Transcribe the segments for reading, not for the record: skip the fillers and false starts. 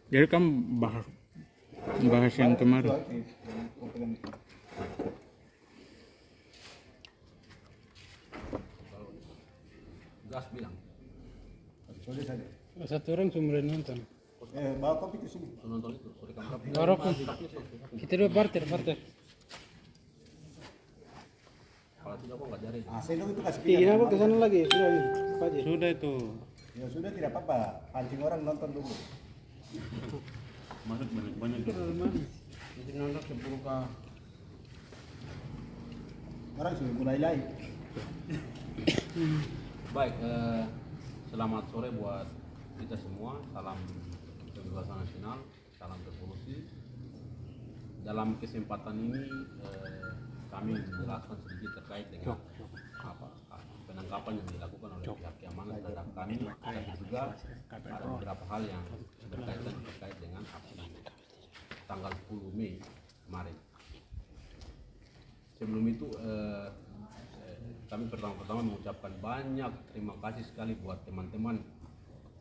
Jadi kamu bahas yang kemarin. Gas bilang. Satu orang cuma nonton. Bawa kopi ke sini. Nonton itu, sore kamu. Rokok. Kita dua barter. Kalau tidak kok nggak jadi. Saya dong itu kasih Iya, apa ke sana lagi? Sudah, Pak Haji. Sudah itu. Ya sudah tidak apa-apa. Pancing orang nonton dulu. Masuk banyak-banyak. Jadi nonton 10K. Orang sudah mulai live. Baik, selamat sore buat kita semua. Salam kebebasan nasional, salam revolusi. Dalam kesempatan ini kami menjelaskan sedikit terkait dengan penangkapan yang dilakukan oleh pihak keamanan terhadap kami, tapi juga ada beberapa hal yang berkaitan terkait dengan aksi tanggal 10 Mei kemarin. Sebelum itu kami pertama-tama mengucapkan banyak terima kasih sekali buat teman-teman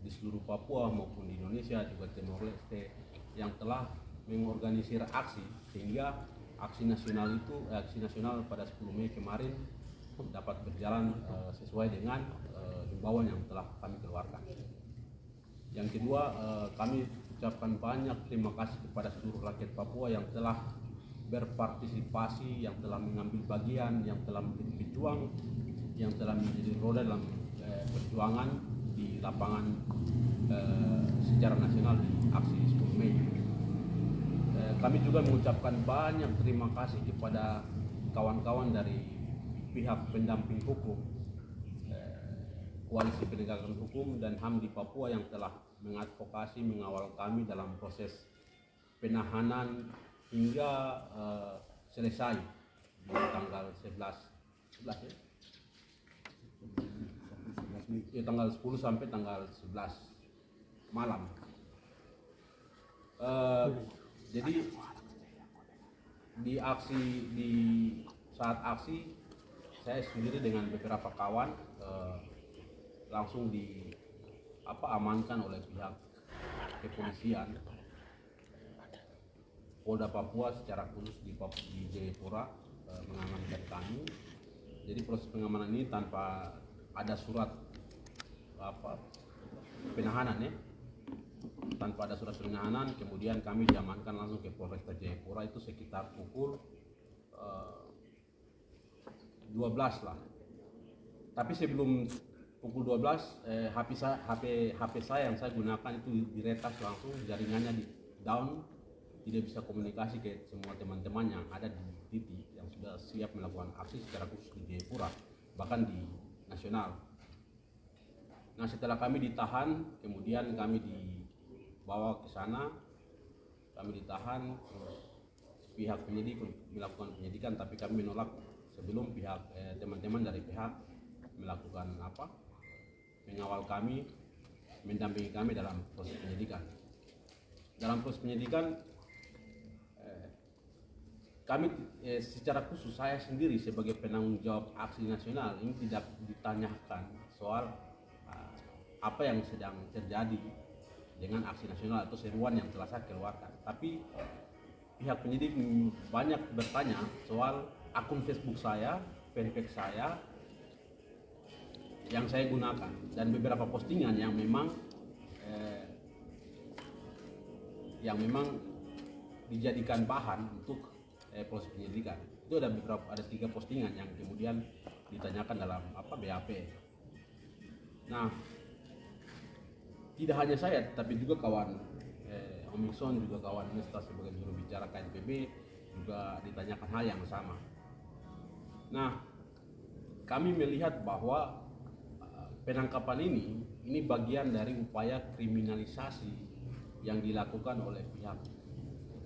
di seluruh Papua maupun di Indonesia, juga Timor Leste yang telah mengorganisir aksi sehingga aksi nasional pada 10 Mei kemarin dapat berjalan sesuai dengan himbauan yang telah kami keluarkan. Yang kedua, kami ucapkan banyak terima kasih kepada seluruh rakyat Papua yang telah berpartisipasi, yang telah mengambil bagian, yang telah menjadi pejuang, yang telah menjadi roda dalam perjuangan di lapangan secara nasional di aksi 10 Mei. Kami juga mengucapkan banyak terima kasih kepada kawan-kawan dari pihak pendamping hukum, Koalisi Penegakan Hukum dan HAM di Papua yang telah mengadvokasi, mengawal kami dalam proses penahanan hingga selesai di tanggal 11 ya, tanggal 10 sampai tanggal 11 malam. Jadi di saat aksi saya sendiri dengan beberapa kawan langsung amankan oleh pihak kepolisian Polda Papua secara khusus di Jayapura mengamankan kami. Jadi proses pengamanan ini tanpa ada surat penahanan ya, tanpa ada surat penahanan. Kemudian kami diamankan langsung ke Polresta Jayapura itu sekitar pukul 12 lah. Tapi sebelum pukul 12 HP saya yang saya gunakan itu diretas langsung, jaringannya di down, tidak bisa komunikasi ke semua teman-teman yang ada di titik yang sudah siap melakukan aksi secara khusus di Jayapura, bahkan di nasional. Nah, setelah kami ditahan, kemudian kami dibawa ke sana, kami ditahan, terus pihak penyidik melakukan penyidikan, tapi kami menolak sebelum pihak teman-teman dari pihak melakukan mengawal kami, mendampingi kami dalam proses penyidikan. Dalam proses penyidikan kami secara khusus saya sendiri sebagai penanggung jawab aksi nasional ini tidak ditanyakan soal apa yang sedang terjadi dengan aksi nasional atau seruan yang telah saya keluarkan. Tapi pihak penyidik banyak bertanya soal akun Facebook saya, fanpage saya yang saya gunakan dan beberapa postingan yang memang dijadikan bahan untuk proses penyelidikan. Itu ada 3 postingan yang kemudian ditanyakan dalam BAP. Nah, tidak hanya saya, tapi juga kawan Om Ikson, juga kawan Nesta sebagai juru bicara KNPB juga ditanyakan hal yang sama. Nah, kami melihat bahwa penangkapan ini bagian dari upaya kriminalisasi yang dilakukan oleh pihak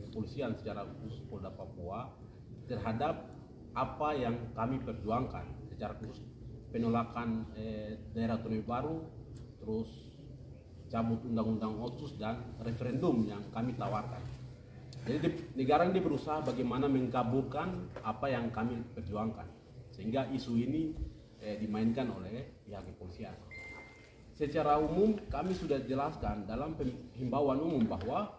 kepolisian secara khusus Polda Papua terhadap apa yang kami perjuangkan, secara khusus penolakan daerah otonomi baru, terus cabut undang-undang otsus dan referendum yang kami tawarkan. Jadi negara ini berusaha bagaimana mengkaburkan apa yang kami perjuangkan, sehingga isu ini dimainkan oleh pihak kepolisian. secara umum kami sudah jelaskan dalam himbauan umum bahwa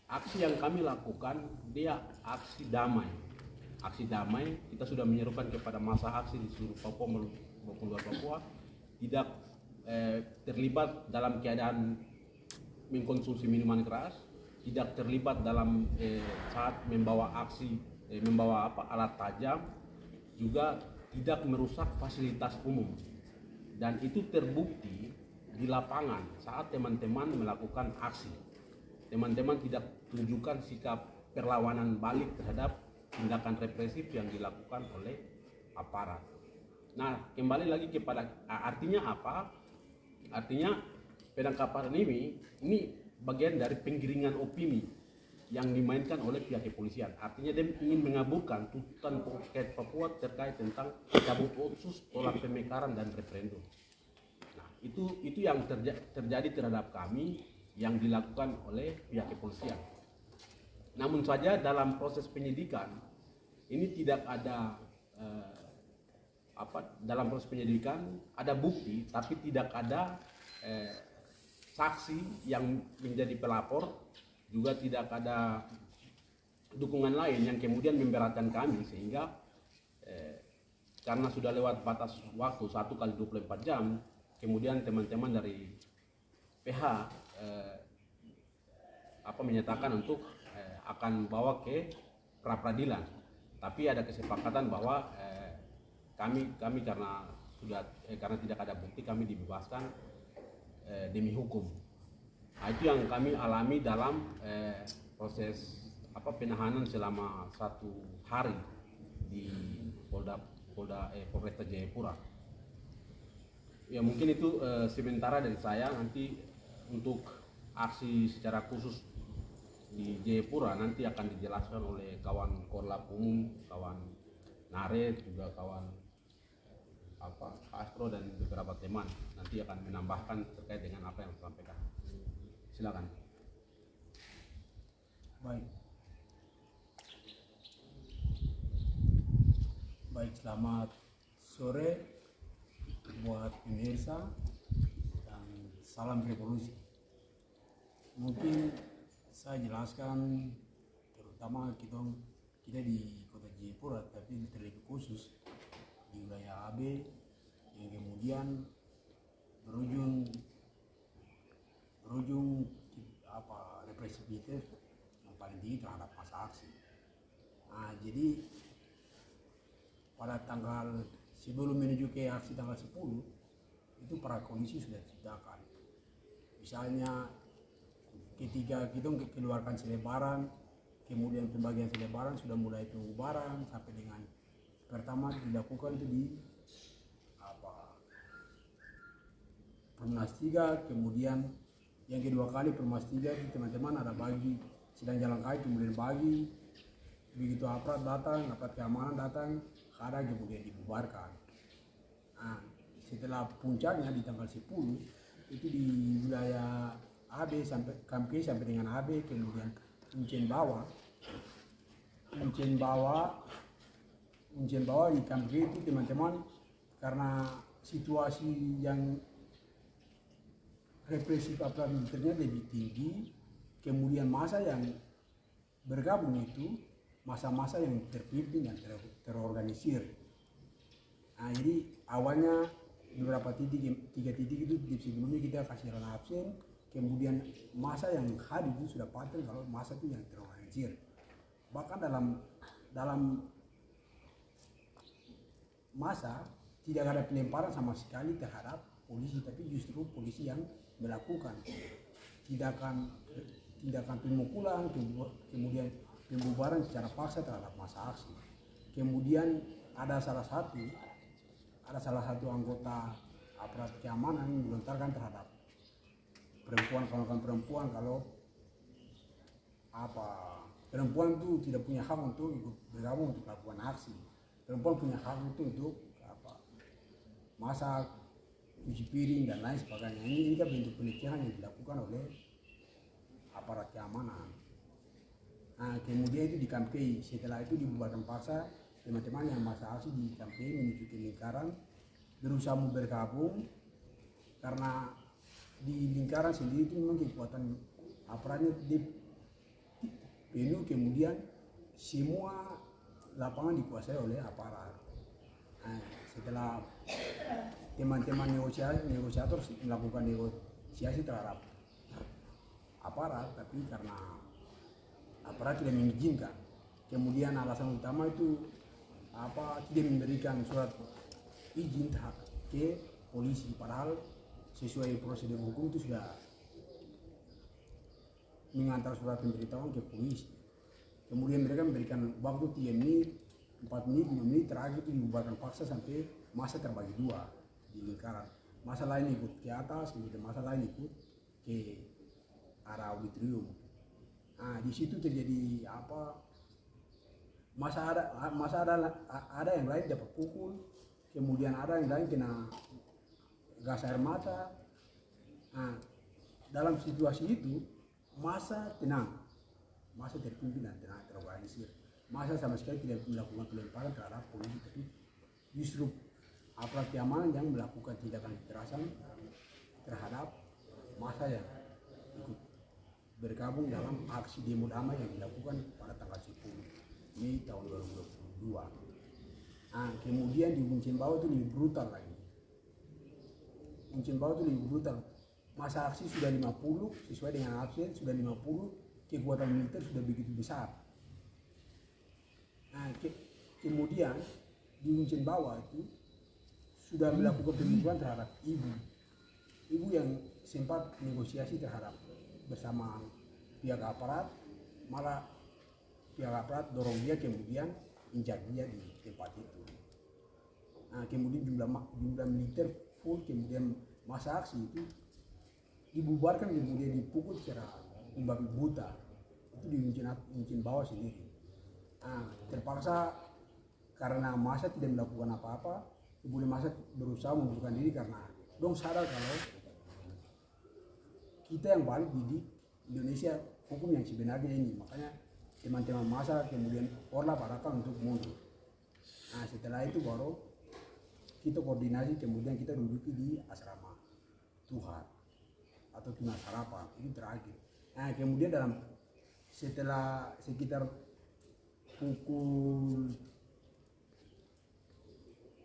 aksi yang kami lakukan dia aksi damai. Aksi damai, kita sudah menyerukan kepada masa aksi di seluruh Papua maupun luar Papua tidak terlibat dalam keadaan mengkonsumsi minuman keras, tidak terlibat dalam saat membawa alat tajam, juga tidak merusak fasilitas umum. Dan itu terbukti di lapangan saat teman-teman melakukan aksi. Teman-teman tidak tunjukkan sikap perlawanan balik terhadap tindakan represif yang dilakukan oleh aparat. Nah, kembali lagi kepada artinya apa? Artinya penangkapan ini bagian dari penggiringan opini yang dimainkan oleh pihak kepolisian. Artinya dia ingin mengabulkan tuntutan rakyat Papua terkait tentang cabut otsus, tolak pemekaran dan referendum. Nah, itu yang terjadi terhadap kami yang dilakukan oleh pihak kepolisian. Namun saja dalam proses penyidikan ini tidak ada dalam proses penyidikan ada bukti tapi tidak ada saksi yang menjadi pelapor, juga tidak ada dukungan lain yang kemudian memberatkan kami, sehingga karena sudah lewat batas waktu 1 kali 24 jam, kemudian teman-teman dari PH menyatakan untuk akan bawa ke pra peradilan, tapi ada kesepakatan bahwa kami karena tidak ada bukti kami dibebaskan demi hukum. Nah, itu yang kami alami dalam proses penahanan selama 1 hari di Polresta Jayapura. Ya mungkin itu sementara dari saya. Nanti untuk aksi secara khusus di Jayapura nanti akan dijelaskan oleh kawan Korlap Umum, kawan Nare, juga kawan Astro dan beberapa teman nanti akan menambahkan terkait dengan apa yang disampaikan. Silakan. Baik, selamat sore buat pemirsa dan salam revolusi. Mungkin saya jelaskan terutama kita di kota Jayapura, tapi terlebih khusus di wilayah AB yang kemudian berujung represivitas yang paling tinggi terhadap masa aksi. Nah, jadi pada tanggal sebelum menuju ke aksi tanggal 10 itu para kondisi sudah diciptakan. Misalnya ketika kita keluarkan selebaran, kemudian pembagian selebaran sudah mulai pengubaran sampai dengan pertama dilakukan itu di Perumnas 3, kemudian yang kedua kali Perumnas 3 itu teman-teman ada bagi sedang jalan kaki, kemudian bagi begitu aparat keamanan datang, ada kemudian dibubarkan. Nah, setelah puncaknya di tanggal 10 itu di wilayah AB sampai Kampi sampai dengan AB, kemudian Uncen bawah di Kampi itu teman-teman karena situasi yang represif aparat militernya lebih tinggi, kemudian masa yang bergabung itu masa-masa yang terpimpin dan terorganisir. Nah, jadi awalnya beberapa tiga titik itu sebelumnya kita kasih ranah absen, kemudian masa yang hadir itu sudah paten kalau masa itu yang terorganisir. Bahkan dalam masa tidak ada pelemparan sama sekali terhadap polisi, tapi justru polisi yang melakukan tindakan pemukulan, kemudian pembubaran secara paksa terhadap masa aksi. Kemudian ada salah satu anggota aparat keamanan yang dilontarkan terhadap kawan-kawan perempuan kalau perempuan itu tidak punya hak untuk ikut bergabung untuk melakukan aksi. Perempuan punya hak itu untuk masak, cuci piring dan lain sebagainya. Ini kan bentuk pelecehan yang dilakukan oleh aparat keamanan. Nah, kemudian itu di Kampi, setelah itu dibubarkan paksa, teman-teman yang masa aksi di Kampi menuju ke lingkaran berusaha bergabung karena di lingkaran sendiri itu memang kekuatan aparatnya di penuh, kemudian semua lapangan dikuasai oleh aparat. Nah, setelah teman-teman negosiator melakukan negosiasi terhadap aparat, tapi karena aparat tidak mengizinkan, kemudian alasan utama itu tidak memberikan surat izin ke polisi, padahal sesuai prosedur hukum itu sudah mengantar surat pemberitahuan ke polisi. Kemudian mereka memberikan waktu 3 menit, 4 menit, 5 menit, terakhir itu dibubarkan paksa sampai masa terbagi 2 di lingkaran. Masa lain ikut ke atas, kemudian masa lain ikut ke arah auditorium. Nah, di situ terjadi masa ada yang lain dapat pukul, kemudian ada yang lain kena gas air mata. Nah, dalam situasi itu masa tenang, masa terpimpin dan tenang, terorganisir. Masa sama sekali tidak melakukan pelemparan terhadap polisi, tapi justru aparat keamanan yang melakukan tindakan kekerasan terhadap masa yang ikut bergabung dalam aksi demo damai yang dilakukan pada tanggal 10 Mei tahun 2022. Nah, kemudian di Muncin Bawah itu lebih brutal lagi. Muncin Bawah itu lebih brutal. Masa aksi sudah 50, sesuai dengan absen sudah 50, kekuatan militer sudah begitu besar. Nah, kemudian di Muncin Bawah itu sudah melakukan pemukulan terhadap ibu yang sempat negosiasi terhadap bersama pihak aparat, malah pihak aparat dorong dia kemudian injak dia di tempat itu. Nah, kemudian jumlah militer full, kemudian masa aksi itu dibubarkan, kemudian dipukul secara membabi buta itu di Muncin Bawah sendiri. Nah, terpaksa karena masa tidak melakukan apa-apa, kemudian masa berusaha membubarkan diri karena dong sadar kalau kita yang balik di Indonesia hukum yang sebenarnya ini. Makanya teman-teman masa kemudian Orlap arahkan untuk mundur. Nah, setelah itu baru kita koordinasi, kemudian kita duduk di asrama Tuhan atau Tunas Harapan, ini terakhir. Nah, kemudian setelah sekitar pukul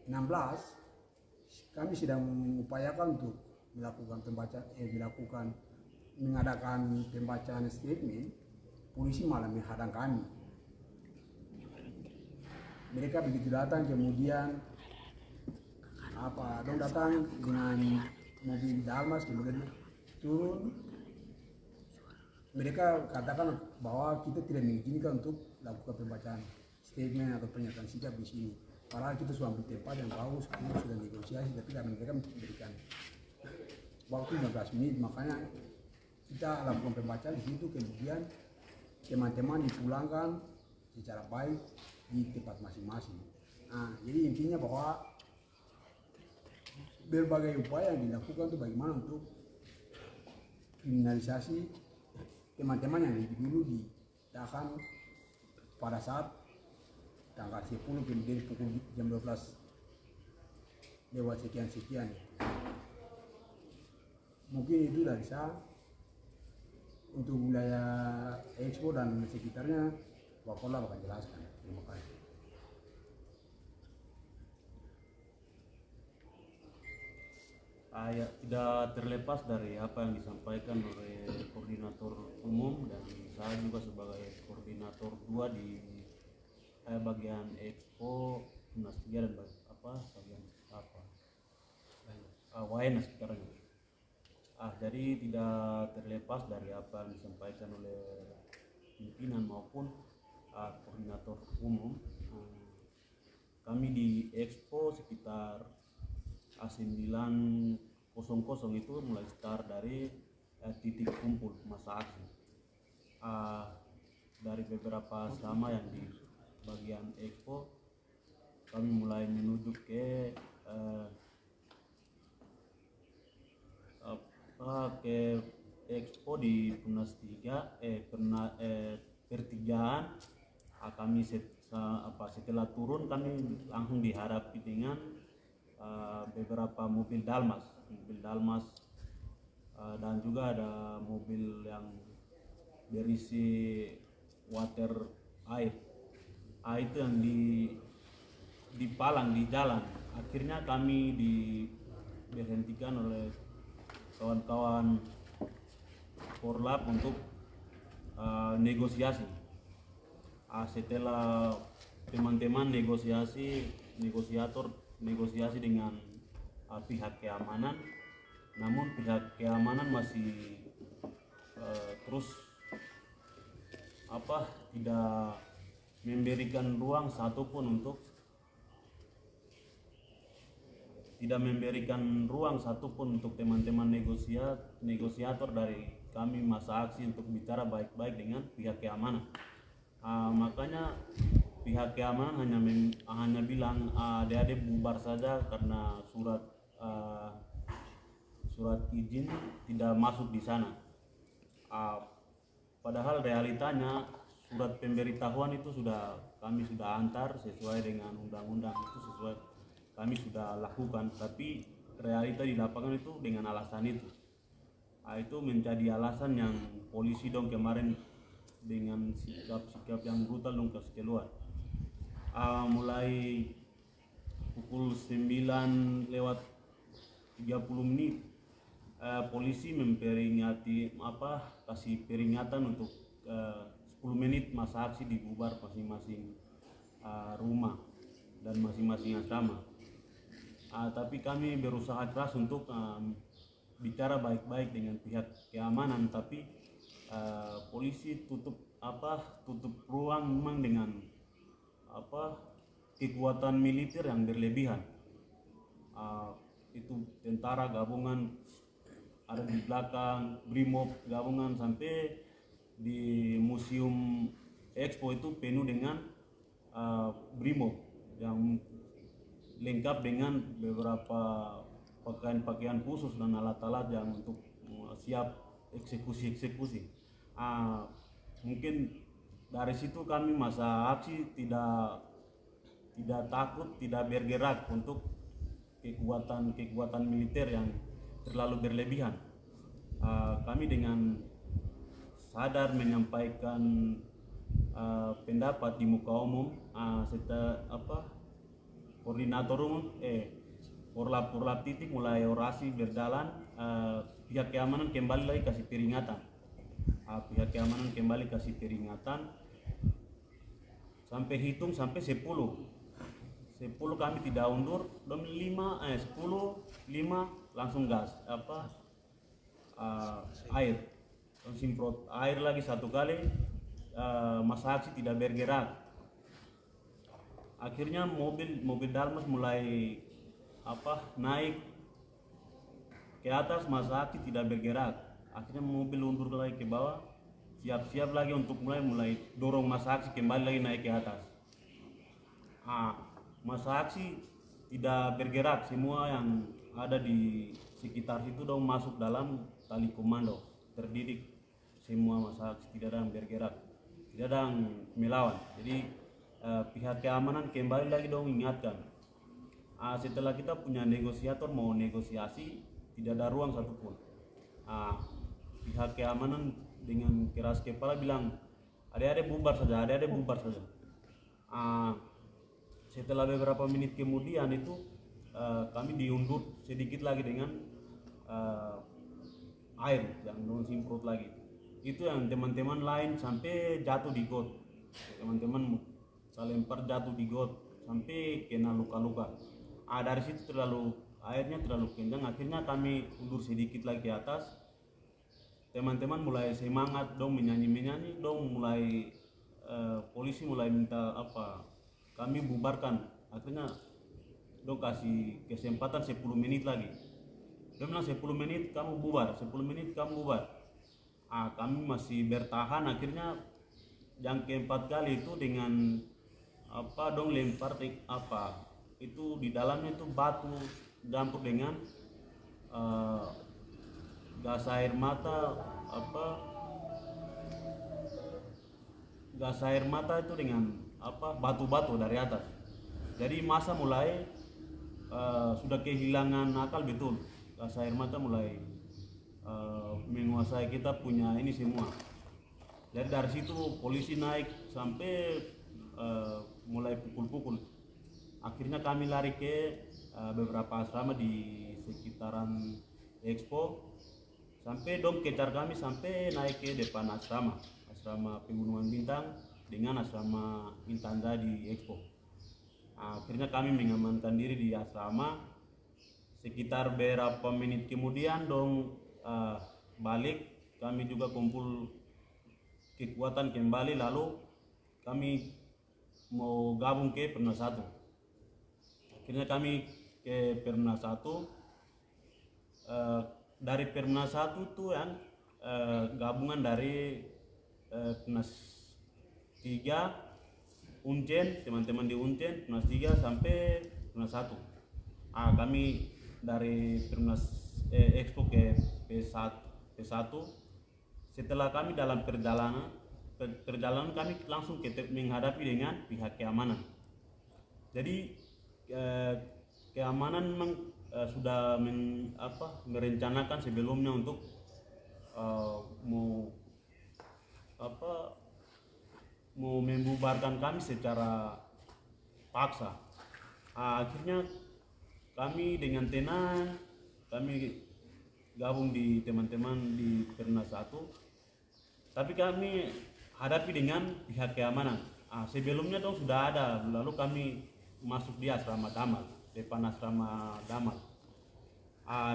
16 kami sedang mengupayakan untuk mengadakan pembacaan statement, polisi malah menghadang kami. Mereka begitu datang, kemudian dong datang dengan mobil Dalmas, kemudian turun. Mereka katakan bahwa kita tidak mengizinkan untuk lakukan pembacaan statement atau pernyataan sikap di sini. Padahal kita sudah ambil tempat yang bagus, kita sudah negosiasi, tapi karena mereka memberikan waktu 15 menit, makanya kita lakukan pembacaan di situ, kemudian teman-teman dipulangkan secara baik di tempat masing-masing. Nah, jadi intinya bahwa berbagai upaya yang dilakukan itu bagaimana untuk kriminalisasi teman-teman yang lebih dulu ditahan pada saat tanggal 10, kemudian pukul jam 12 lewat sekian-sekian. Mungkin itu dari saya. Untuk wilayah Expo dan sekitarnya, Wakola akan jelaskan. Terima kasih. Ya, tidak terlepas dari apa yang disampaikan oleh koordinator umum dan saya juga sebagai koordinator 2 di bagian Expo Tunas 3 dan bagian Waena sekarang. Jadi tidak terlepas dari apa yang disampaikan oleh pimpinan maupun koordinator umum. Kami di Expo sekitar 9.00 itu mulai start dari titik kumpul masa aksi. Dari beberapa asrama yang di bagian Expo, kami mulai menuju ke Expo di Tunas 3 pertigaan. Kami setelah turun kami langsung dihadapi dengan beberapa mobil Dalmas dan juga ada mobil yang berisi water air. Itu yang dipalang di jalan. Akhirnya kami diberhentikan oleh kawan-kawan Korlap untuk negosiasi. Setelah teman-teman negosiasi dengan pihak keamanan, namun pihak keamanan masih terus tidak memberikan ruang satupun untuk teman-teman negosiator dari kami masa aksi untuk bicara baik-baik dengan pihak keamanan. Makanya pihak keamanan hanya bilang adik-adik bubar saja karena surat izin tidak masuk di sana. Padahal realitanya surat pemberitahuan itu kami sudah antar sesuai dengan undang-undang, kami sudah lakukan, tapi realita di lapangan itu dengan alasan itu. Itu menjadi alasan yang polisi kemarin dengan sikap yang brutal kasih keluar. Mulai pukul 9:30 polisi memperingati kasih peringatan untuk 10 menit masa aksi dibubar masing-masing rumah dan masing-masing asrama. Tapi kami berusaha keras untuk bicara baik-baik dengan pihak keamanan, tapi polisi tutup ruang memang dengan kekuatan militer yang berlebihan. Itu tentara gabungan ada di belakang, Brimob gabungan, sampai di Museum Expo itu penuh dengan Brimob yang lengkap dengan beberapa pakaian khusus dan alat-alat yang untuk siap eksekusi. Mungkin dari situ kami masa aksi tidak takut, tidak bergerak untuk kekuatan militer yang terlalu berlebihan. Kami dengan sadar menyampaikan pendapat di muka umum, koordinator umum Korlap titik mulai orasi berjalan, pihak keamanan kembali lagi kasih peringatan. Sampai hitung sampai 10 kami tidak undur, 5 langsung gas air, semprot air lagi satu kali. Masa aksi tidak bergerak. Akhirnya mobil Dalmas mulai naik ke atas, masa aksi tidak bergerak. Akhirnya mobil undur lagi ke bawah, siap-siap lagi untuk mulai dorong masa aksi kembali lagi naik ke atas. Masa aksi tidak bergerak, semua yang ada di sekitar situ masuk dalam tali komando, terdidik semua. Masa aksi tidak ada yang bergerak, tidak ada yang melawan. Jadi pihak keamanan kembali lagi ingatkan, setelah kita punya negosiator mau negosiasi tidak ada ruang satupun. Pihak keamanan dengan keras kepala bilang adik-adik bubar saja. Setelah beberapa menit kemudian itu kami diundur sedikit lagi dengan air yang semprot lagi. Itu yang teman-teman lain sampai jatuh di got, teman-teman lempar jatuh di got sampai kena luka-luka. Dari situ airnya terlalu kencang, akhirnya kami undur sedikit lagi ke atas. Teman-teman mulai semangat menyanyi, mulai polisi mulai minta kami bubarkan. Akhirnya kasih kesempatan 10 menit lagi. Dia bilang 10 menit kamu bubar. Kami masih bertahan. Akhirnya yang keempat kali itu dengan lempar itu di dalamnya itu batu campur dengan gas air mata itu dengan batu-batu dari atas. Jadi masa mulai sudah kehilangan akal betul. Gas air mata mulai menguasai kita punya ini semua. Jadi dari situ polisi naik sampai mulai pukul-pukul. Akhirnya kami lari ke beberapa asrama di sekitaran Expo, sampai dong kejar kami sampai naik ke depan asrama Pegunungan Bintang dengan asrama Intanda di Expo. Akhirnya kami mengamankan diri di asrama. Sekitar beberapa menit kemudian dong balik, kami juga kumpul kekuatan kembali, lalu kami mau gabung ke Perumnas 1. Akhirnya kami ke Perumnas 1. Dari Perumnas 1 tuh yang gabungan dari Perumnas 3 Uncen, teman-teman di Uncen, Perumnas 3 sampai Perumnas 1. Kami dari Perumnas Expo ke P1. Setelah kami dalam perjalanan kami langsung menghadapi dengan pihak keamanan. Jadi keamanan memang sudah merencanakan sebelumnya untuk mau membubarkan kami secara paksa. Akhirnya kami dengan tenang kami gabung di teman-teman di Perumnas 1, tapi kami hadapi dengan pihak keamanan. Sebelumnya dong sudah ada, lalu kami masuk di asrama Damal, depan asrama Damal.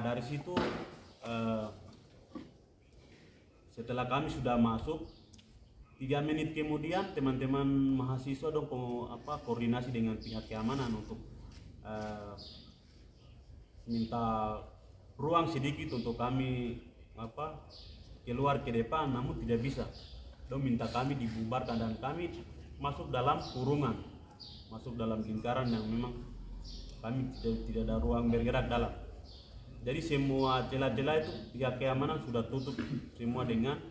Dari situ setelah kami sudah masuk, 3 menit kemudian teman-teman mahasiswa dong koordinasi dengan pihak keamanan untuk minta ruang sedikit untuk kami keluar ke depan, namun tidak bisa. Dong minta kami dibubarkan dan kami masuk dalam kurungan, masuk dalam lingkaran yang memang kami tidak ada ruang bergerak dalam. Jadi semua celah-celah itu pihak keamanan sudah tutup semua dengan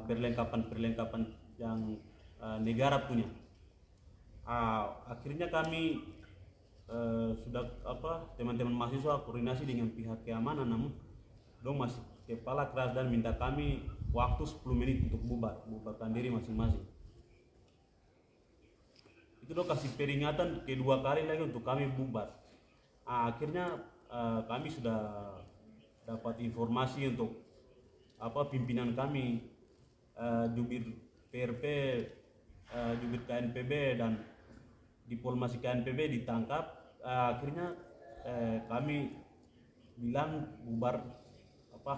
perlengkapan yang negara punya. Akhirnya kami sudah teman-teman mahasiswa koordinasi dengan pihak keamanan, namun dong masih kepala keras dan minta kami waktu 10 menit untuk bubarkan diri masing-masing. Itu dong kasih peringatan kedua kali lagi untuk kami bubar. Akhirnya kami sudah dapat informasi untuk pimpinan kami, jubir PRP, jubir KNPB dan diplomasi KNPB ditangkap. Akhirnya kami bilang bubar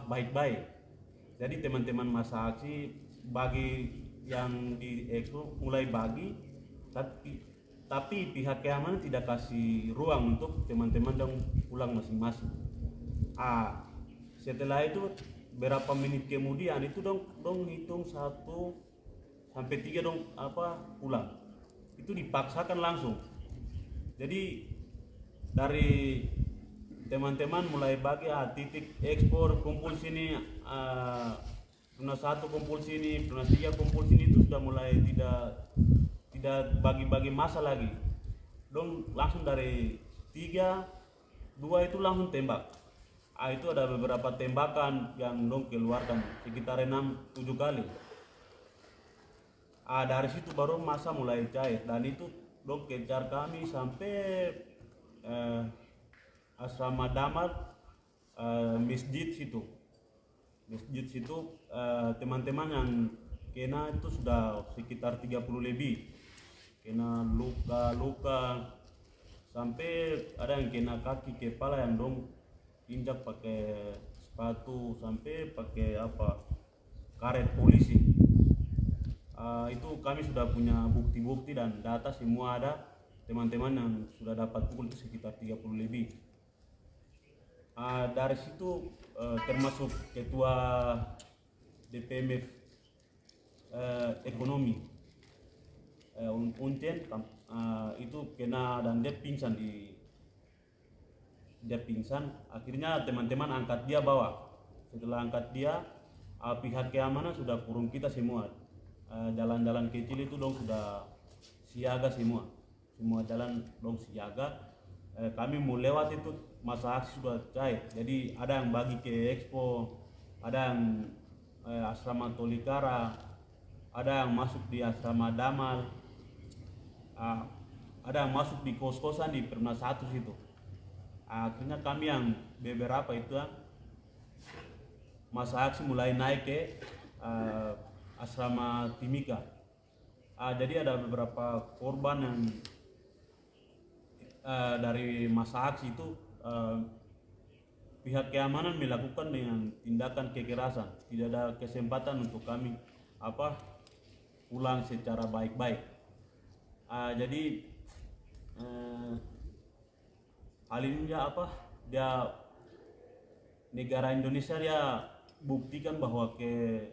baik-baik. Jadi teman-teman masa aksi bagi yang di Expo mulai bagi, tapi pihak keamanan tidak kasih ruang untuk teman-teman dong pulang masing-masing. Setelah itu berapa menit kemudian itu dong hitung 1 sampai 3 dong pulang. Itu dipaksakan langsung. Jadi dari teman-teman mulai bagi titik ekspor kumpul sini, Perumnas 1 kumpul sini, Perumnas 3 kumpul sini, itu sudah mulai tidak bagi-bagi masa lagi. Dong langsung dari 3, 2 itu langsung tembak. Itu ada beberapa tembakan yang dong keluarkan sekitar 6-7 kali. Dari situ baru masa mulai cair dan itu dong kejar kami sampai asrama Damal, masjid situ. Teman-teman yang kena itu sudah sekitar 30 lebih, kena luka-luka, sampai ada yang kena kaki, kepala yang dong injak pakai sepatu, sampai pakai karet polisi. Itu kami sudah punya bukti-bukti dan data semua ada. Teman-teman yang sudah dapat pukul itu sekitar 30 lebih. Dari situ termasuk ketua DPMF ekonomi Uncen, itu kena dan dia pingsan. Akhirnya teman-teman angkat dia bawa. Setelah angkat dia, pihak keamanan sudah kurung kita semua. Jalan-jalan kecil itu dong sudah siaga semua jalan dong siaga. Kami mau lewat itu masa aksi sudah cair, jadi ada yang bagi ke Expo, ada yang asrama Tolikara, ada yang masuk di asrama Damal, ada yang masuk di kos-kosan di Perumna 1 situ. Akhirnya kami yang beberapa itu masa aksi mulai naik ke asrama Timika. Jadi ada beberapa korban yang dari masa aksi itu pihak keamanan melakukan dengan tindakan kekerasan. Tidak ada kesempatan untuk kami pulang secara baik-baik. Jadi hal ini dia negara Indonesia dia buktikan bahwa ke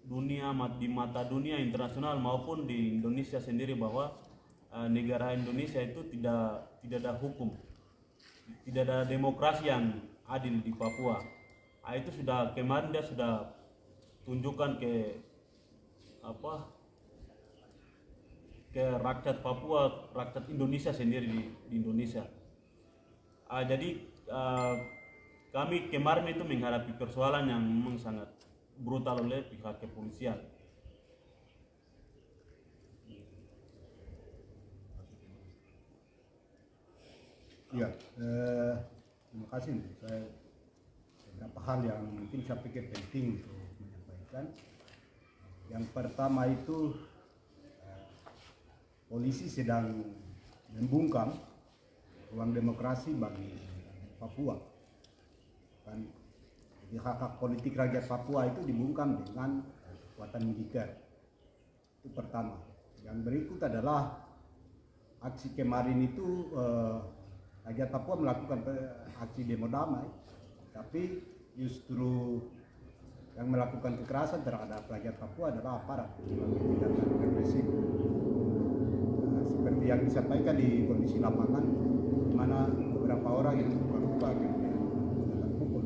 dunia, di mata dunia internasional maupun di Indonesia sendiri, bahwa negara Indonesia itu tidak ada hukum, tidak ada demokrasi yang adil di Papua. Itu sudah kemarin dia sudah tunjukkan ke rakyat Papua, rakyat Indonesia sendiri di Indonesia. Jadi kami kemarin itu menghadapi persoalan yang memang sangat brutal oleh pihak kepolisian. Iya, terima kasih. Saya beberapa hal yang mungkin saya pikir penting untuk menyampaikan. Yang pertama itu polisi sedang membungkam ruang demokrasi bagi Papua. Kan, jadi hak-hak politik rakyat Papua itu dibungkam dengan kekuatan militer. Itu pertama. Yang berikut adalah aksi kemarin itu rakyat Papua melakukan aksi demo damai, tapi justru yang melakukan kekerasan terhadap rakyat Papua adalah aparat melalui tindakan represif. Seperti yang disampaikan di kondisi lapangan, di mana beberapa orang yang luka-luka kemudian terpukul.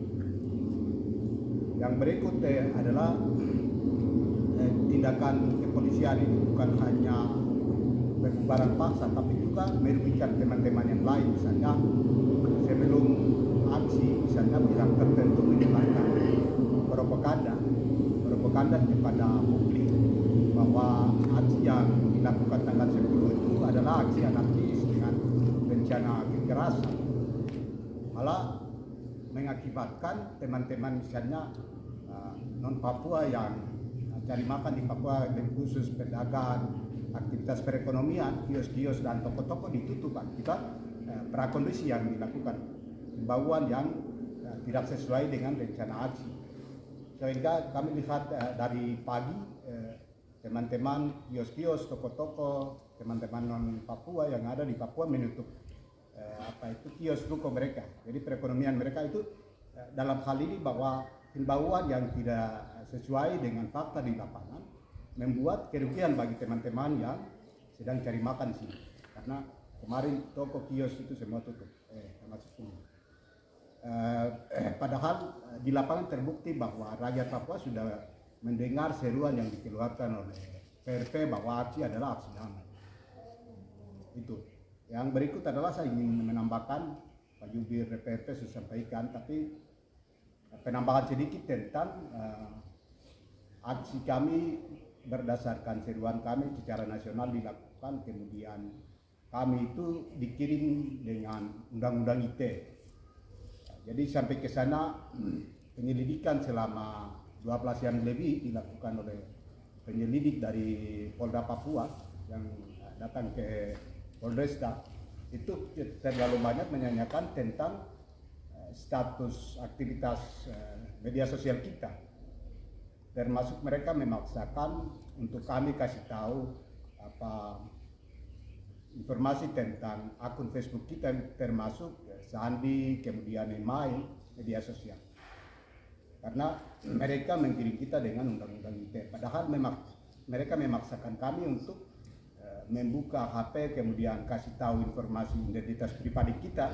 Yang berikut adalah tindakan kepolisian ini bukan hanya pembubaran paksa, tapi juga merugikan teman-teman yang lain. Misalnya sebelum aksi, misalnya pihak tertentu menyebarkan propaganda kepada publik bahwa aksi yang dilakukan tanggal 10 itu adalah aksi anarkis dengan rencana kekerasan, malah mengakibatkan teman-teman misalnya non Papua yang cari makan di Papua, khusus pedagang, aktivitas perekonomian, kios-kios dan toko-toko ditutup akibat prakondisi yang dilakukan, himbauan yang tidak sesuai dengan rencana aksi. Sehingga kami lihat dari pagi teman-teman kios-kios, toko-toko, teman-teman non Papua yang ada di Papua menutup kios ruko mereka. Jadi perekonomian mereka itu dalam hal ini bahwa himbauan yang tidak sesuai dengan fakta di lapangan membuat kerugian bagi teman-teman yang sedang cari makan di sini. Karena kemarin toko kios itu semua tutup, termasuk ini. Padahal di lapangan terbukti bahwa rakyat Papua sudah mendengar seruan yang dikeluarkan oleh PRP bahwa aksi adalah aksi damai. Itu. Yang berikut adalah saya ingin menambahkan, Pak Jubir PRP sudah sampaikan, tapi penambahan sedikit tentang aksi kami berdasarkan seruan kami secara nasional dilakukan, kemudian kami itu dikirim dengan undang-undang ITE. Jadi sampai ke sana penyelidikan selama 12 jam lebih dilakukan oleh penyelidik dari Polda Papua yang datang ke Polresta. Itu terlalu banyak menanyakan tentang status aktivitas media sosial kita. Termasuk mereka memaksakan untuk kami kasih tahu informasi tentang akun Facebook kita, termasuk sandi, kemudian email, media sosial. Karena mereka mengkirim kita dengan undang-undang ITE. Padahal mereka memaksakan kami untuk membuka HP, kemudian kasih tahu informasi identitas pribadi kita.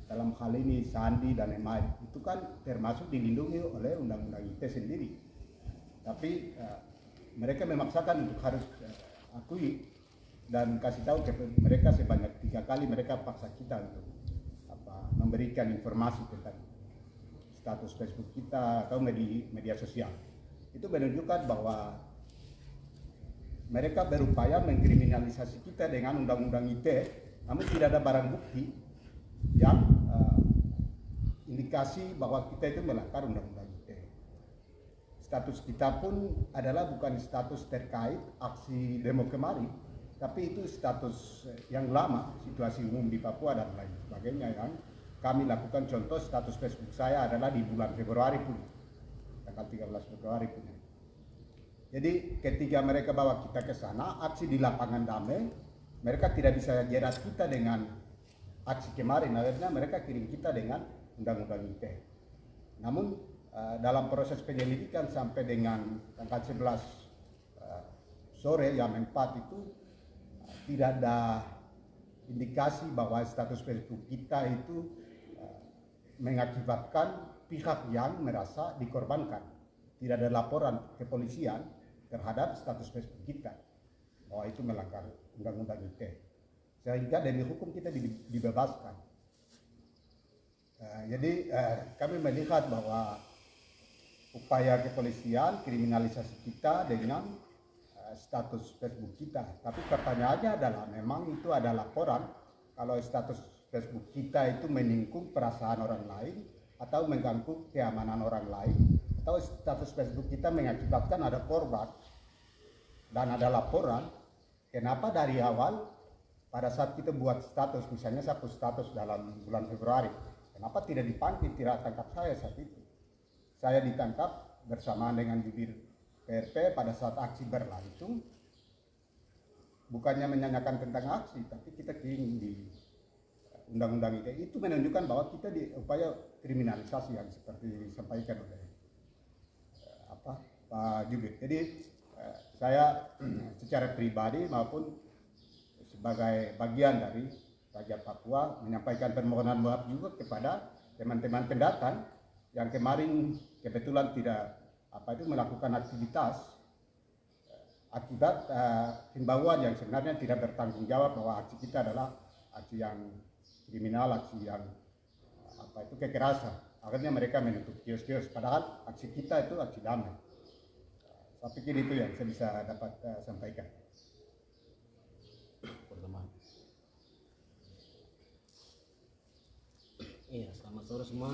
Dalam hal ini sandi dan email. Itu kan termasuk dilindungi oleh undang-undang ITE sendiri. Tapi mereka memaksakan untuk harus akui dan kasih tahu ke mereka sebanyak 3 kali. Mereka paksa kita untuk memberikan informasi tentang. status Facebook kita atau media sosial. Itu menunjukkan bahwa mereka berupaya mengkriminalisasi kita dengan undang-undang ITE, namun tidak ada barang bukti yang indikasi bahwa kita itu melanggar undang-undang ITE. Status kita pun adalah bukan status terkait aksi demo kemarin, tapi itu status yang lama, situasi umum di Papua dan lain sebagainya yang kami lakukan. Contoh status Facebook saya adalah di bulan Februari pun, tanggal 13 Februari pun. Jadi ketika mereka bawa kita ke sana, aksi di lapangan damai, mereka tidak bisa jerat kita dengan aksi kemarin, akhirnya mereka kirim kita dengan undang-undang ITE. Namun dalam proses penyelidikan sampai dengan tanggal 11 sore jam 4 itu tidak ada indikasi bahwa status Facebook kita itu mengakibatkan pihak yang merasa dikorbankan. Tidak ada laporan kepolisian terhadap status Facebook kita bahwa itu melanggar undang-undang ITE, sehingga demi hukum kita dibebaskan. Jadi kami melihat bahwa upaya kepolisian kriminalisasi kita dengan status Facebook kita. Tapi pertanyaannya adalah, memang itu ada laporan kalau status Facebook kita itu menyinggung perasaan orang lain atau mengganggu keamanan orang lain, atau status Facebook kita mengakibatkan ada korban dan ada laporan, kenapa dari awal pada saat kita buat status, misalnya satu status dalam bulan Februari, kenapa tidak dipanggil, tidak tangkap saya saat itu? Saya ditangkap bersamaan dengan jubir PRP pada saat aksi berlangsung, bukannya menyanyikan tentang aksi, tapi kita kirim di undang-undang ITE. Itu menunjukkan bahwa kita di upaya kriminalisasi yang seperti disampaikan oleh Pak Jubir. Jadi saya secara pribadi maupun sebagai bagian dari Rakyat Papua menyampaikan permohonan maaf juga kepada teman-teman pendatang yang kemarin kebetulan tidak melakukan aktivitas akibat himbauan yang sebenarnya tidak bertanggung jawab bahwa aksi kita adalah aksi yang kriminal, aksi yang kekerasan. Akhirnya mereka menutup kios-kios, padahal aksi kita itu aksi damai. Saya pikir itu yang saya bisa dapat sampaikan. Iya, selamat sore semua.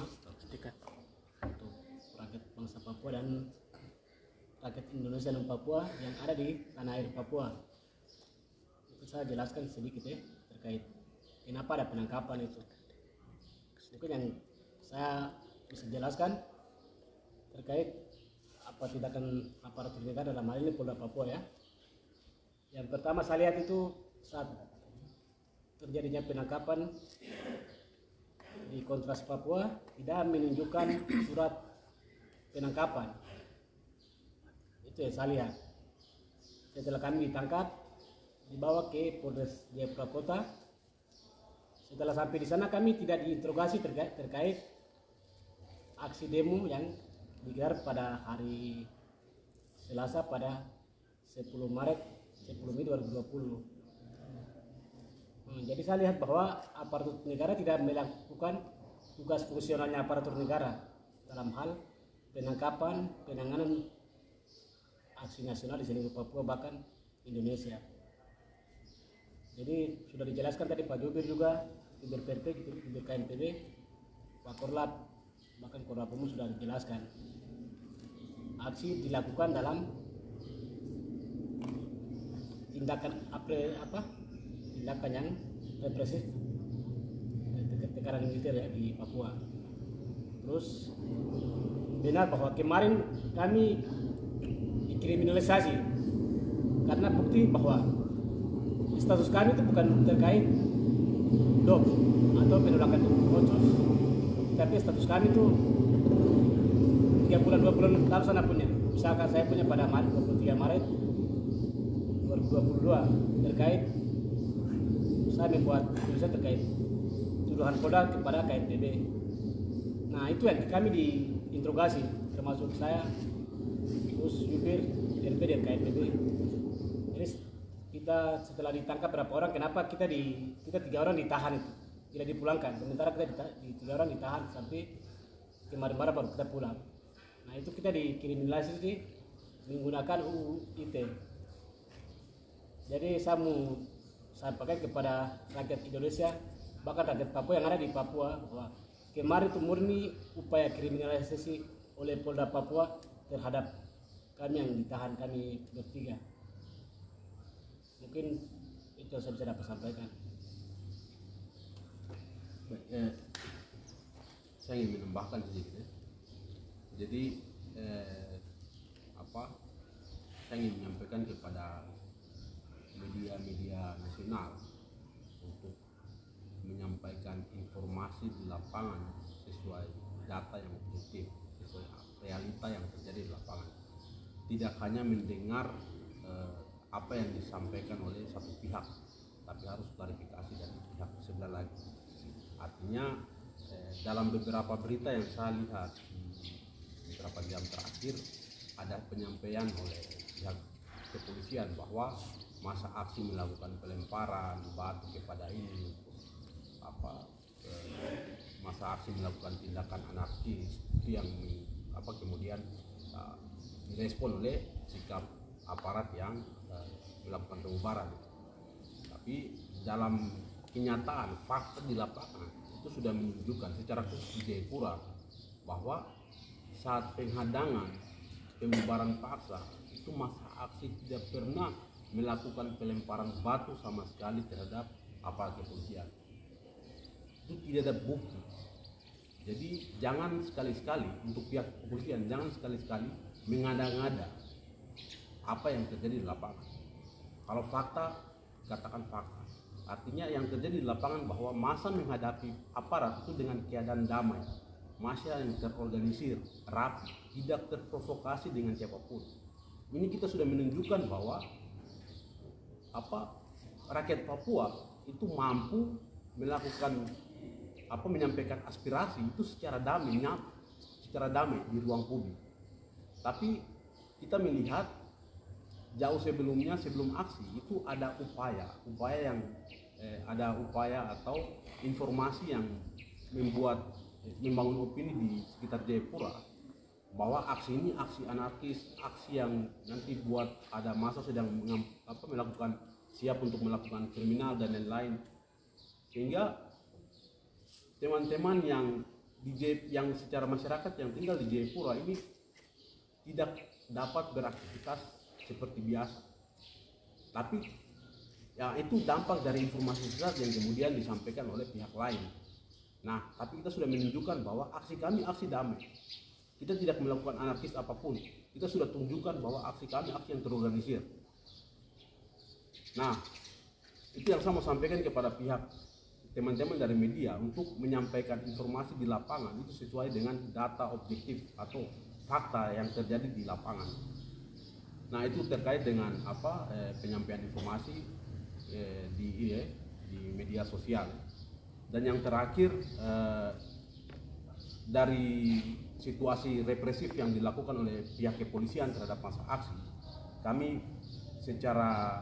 Untuk rakyat bangsa Papua dan rakyat Indonesia dan Papua yang ada di tanah air Papua. Itu saya jelaskan sedikit ya terkait kenapa ada penangkapan itu. Mungkin yang saya bisa jelaskan terkait apa tindakan aparatur negara dalam hal ini Polda Papua ya. Yang pertama saya lihat itu saat terjadinya penangkapan di Kontras Papua tidak menunjukkan surat penangkapan. Itu yang saya lihat. Setelah kami ditangkap, dibawa ke Polres Jayapura Kota. Setelah sampai di sana kami tidak diinterogasi terkait aksi demo yang digelar pada hari Selasa pada 10 Mei 2020. Jadi saya lihat bahwa aparatur negara tidak melakukan tugas fungsionalnya aparatur negara dalam hal penangkapan, penanganan aksi nasional di seluruh Papua bahkan Indonesia. Jadi sudah dijelaskan tadi Pak Jubir juga, Jubir PRP, Jubir KNPB, Pak Korlap, bahkan Korlap Umum sudah dijelaskan. Aksi dilakukan dalam tindakan tindakan yang represif, tekanan militer ya di Papua. Terus benar bahwa kemarin kami dikriminalisasi karena bukti bahwa status kami itu bukan terkait dop atau penolakan otsus, tapi status kami itu 3 bulan 2 bulan lalu sana punya. Misalkan saya punya pada 23 Maret 2022 terkait saya membuat tulisan terkait tuduhan Polda kepada KNPB. Nah itu yang kami diinterogasi, termasuk saya, terus Jubir, RP dan KNPB. Jadi kita setelah ditangkap berapa orang, kenapa kita 3 orang ditahan itu, tidak dipulangkan. Sementara kita 3 orang ditahan sampai kemarin-kemarin baru kita pulang. Nah itu kita dikriminalisasi sih menggunakan UU ITE. Jadi saya mau sampaikan kepada rakyat Indonesia, bahkan rakyat Papua yang ada di Papua, bahwa kemarin itu murni upaya kriminalisasi oleh Polda Papua terhadap kami yang ditahan, kami bertiga. Mungkin itu yang saya bisa dapat sampaikan. Baik, saya ingin menambahkan sedikit ya. Jadi saya ingin menyampaikan kepada media-media nasional untuk menyampaikan informasi di lapangan sesuai data yang objektif, sesuai realita yang terjadi di lapangan. Tidak hanya mendengar apa yang disampaikan oleh satu pihak, tapi harus klarifikasi dari pihak sebelah lagi. Artinya dalam beberapa berita yang saya lihat di beberapa jam terakhir, ada penyampaian oleh pihak kepolisian bahwa masa aksi melakukan pelemparan batu kepada ini, masa aksi melakukan tindakan anarkis, itu yang kemudian direspon oleh sikap aparat yang melakukan pembubaran. Tapi dalam kenyataan fakta di lapangan itu sudah menunjukkan secara khusus di Jayapura bahwa saat penghadangan pembubaran paksa itu masa aksi tidak pernah melakukan pelemparan batu sama sekali terhadap aparat kepolisian. Itu tidak ada bukti. Jadi jangan sekali-sekali untuk pihak kepolisian, jangan sekali-sekali mengada-ngada apa yang terjadi di lapangan. Kalau fakta, katakan fakta. Artinya yang terjadi di lapangan bahwa massa menghadapi aparat itu dengan keadaan damai, massa yang terorganisir, rapi, tidak terprovokasi dengan siapapun. Ini kita sudah menunjukkan bahwa rakyat Papua itu mampu melakukan menyampaikan aspirasi itu secara damai di ruang publik. Tapi kita melihat jauh sebelum aksi itu ada upaya atau informasi yang membangun opini di sekitar Jayapura bahwa aksi ini aksi anarkis, aksi yang nanti buat ada massa sedang siap untuk melakukan kriminal dan lain-lain, sehingga teman-teman yang secara masyarakat yang tinggal di Jayapura ini tidak dapat beraktivitas seperti biasa. Tapi ya itu dampak dari informasi sesat yang kemudian disampaikan oleh pihak lain. Nah, tapi kita sudah menunjukkan bahwa aksi kami aksi damai. Kita tidak melakukan anarkis apapun. Kita sudah tunjukkan bahwa aksi kami aksi yang terorganisir. Nah, itu yang saya mau sampaikan kepada pihak teman-teman dari media untuk menyampaikan informasi di lapangan itu sesuai dengan data objektif atau fakta yang terjadi di lapangan. Nah, itu terkait dengan penyampaian informasi di media sosial. Dan yang terakhir dari situasi represif yang dilakukan oleh pihak kepolisian terhadap massa aksi, kami secara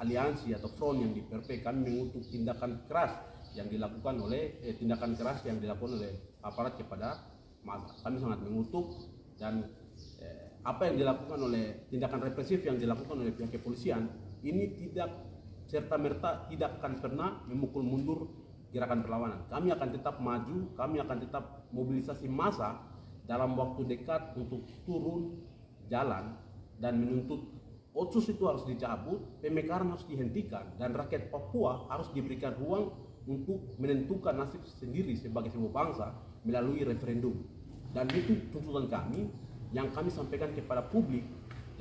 aliansi atau front yang di PRP kami mengutuk tindakan keras yang dilakukan oleh aparat kepada massa. Kami sangat mengutuk, dan apa yang dilakukan oleh tindakan represif yang dilakukan oleh pihak kepolisian ini tidak serta-merta tidak akan pernah memukul mundur gerakan perlawanan. Kami akan tetap maju, kami akan tetap mobilisasi massa dalam waktu dekat untuk turun jalan dan menuntut Otsus itu harus dicabut, pemekaran harus dihentikan, dan rakyat Papua harus diberikan ruang untuk menentukan nasib sendiri sebagai sebuah bangsa melalui referendum. Dan itu tuntutan kami yang kami sampaikan kepada publik,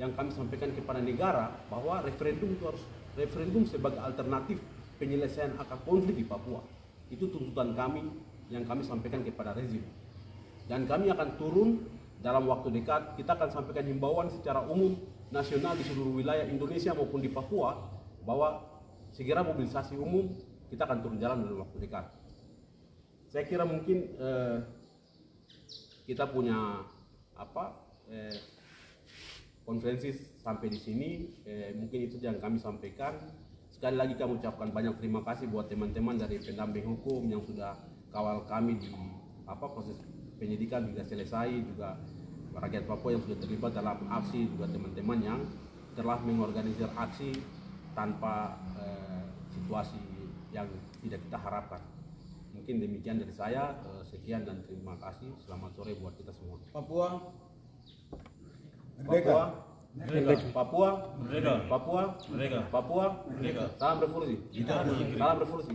yang kami sampaikan kepada negara, bahwa referendum itu harus referendum sebagai alternatif penyelesaian akar konflik di Papua. Itu tuntutan kami yang kami sampaikan kepada rezim. Dan kami akan turun dalam waktu dekat. Kita akan sampaikan himbauan secara umum nasional di seluruh wilayah Indonesia maupun di Papua bahwa segera mobilisasi umum, kita akan turun jalan dalam waktu dekat. Saya kira mungkin kita punya konferensi sampai di sini. Mungkin itu yang kami sampaikan. Sekali lagi kami ucapkan banyak terima kasih buat teman-teman dari pendamping hukum yang sudah kawal kami di proses penyidikan juga selesai, juga rakyat Papua yang sudah terlibat dalam aksi, juga teman-teman yang telah mengorganisir aksi tanpa situasi yang tidak kita harapkan. Mungkin demikian dari saya, sekian dan terima kasih. Selamat sore buat kita semua. Papua Papua, merdeka. Papua, merdeka. Papua, merdeka. Papua, merdeka. Salam revolusi. Salam revolusi.